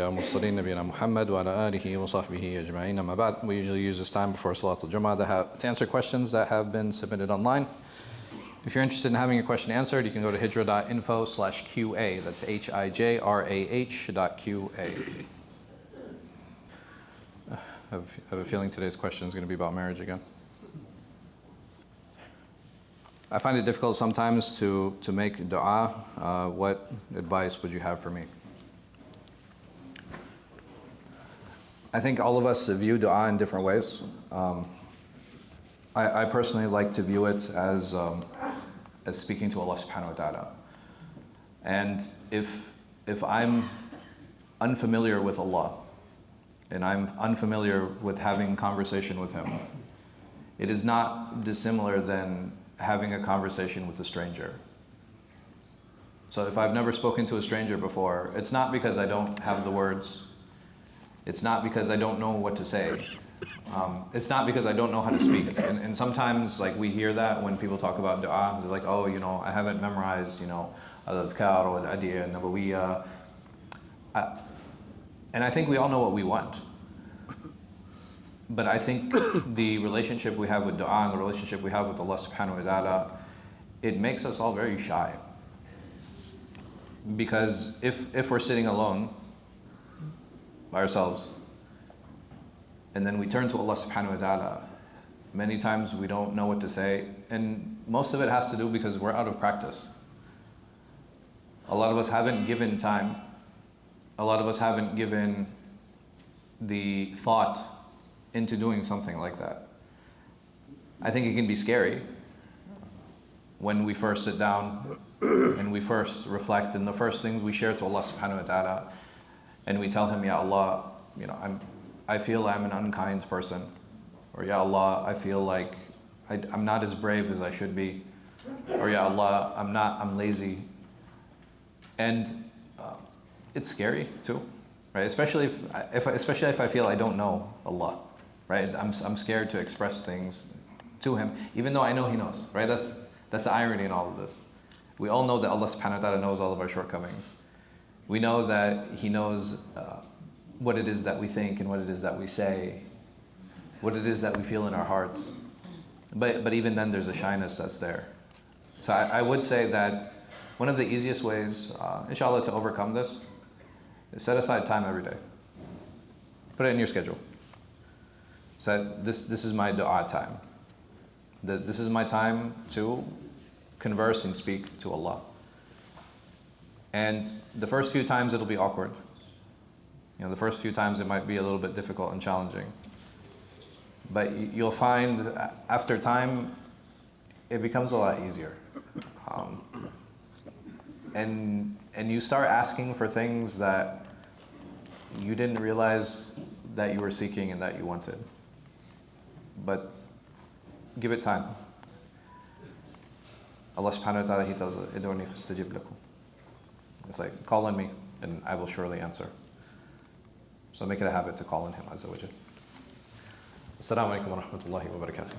المرسلين نبينا محمد وعلى آله وصحبه أجمعين. أما بعد, we usually use this time before Salat al-Jum'ah to answer questions that have been submitted online. If you're interested in having a question answered, you can go to hijrah.info/QA. That's HIJRAH.QA. I have a feeling today's question is going to be about marriage again. I find it difficult sometimes to make dua. What advice would you have for me? I think all of us view dua in different ways. I personally like to view it as speaking to Allah subhanahu wa ta'ala. And if I'm unfamiliar with Allah, and I'm unfamiliar with having conversation with Him, it is not dissimilar than having a conversation with a stranger. So if I've never spoken to a stranger before, it's not because I don't have the words. It's not because I don't know what to say. It's not because I don't know how to speak. And sometimes we hear that when people talk about dua, they're like, oh, I haven't memorized, al-adhkar or al-adiyya nabawiyya. And I think we all know what we want. But I think the relationship we have with dua and the relationship we have with Allah subhanahu wa ta'ala, it makes us all very shy. Because if we're sitting alone by ourselves, and then we turn to Allah subhanahu wa ta'ala, many times we don't know what to say, and most of it has to do because we're out of practice. A lot of us haven't given time. A lot of us haven't given the thought into doing something like that. I think it can be scary when we first sit down and we first reflect, and the first things we share to Allah subhanahu wa ta'ala, and we tell Him, Ya Allah, I feel I'm an unkind person, or Ya Allah, I feel like I'm not as brave as I should be, or Ya Allah, I'm lazy. And it's scary too, right? Especially if I feel I don't know Allah, right? I'm scared to express things to Him, even though I know He knows, right? That's the irony in all of this. We all know that Allah subhanahu wa ta'ala knows all of our shortcomings. We know that He knows what it is that we think and what it is that we say, what it is that we feel in our hearts. But even then there's a shyness that's there. So I would say that one of the easiest ways, inshallah, to overcome this is set aside time every day. Put it in your schedule. So this is my dua time. This is my time to converse and speak to Allah. And the first few times it'll be awkward. The first few times it might be a little bit difficult and challenging. But you'll find after time, it becomes a lot easier. And you start asking for things that you didn't realize that you were seeking and that you wanted. But give it time. Allah subhanahu wa ta'ala, He tells us, "Id'uni fastajib lakum." It's like, call on me and I will surely answer. So make it a habit to call on Him Azza wa Jal. Assalamu alaikum wa rahmatullahi wa barakatuh.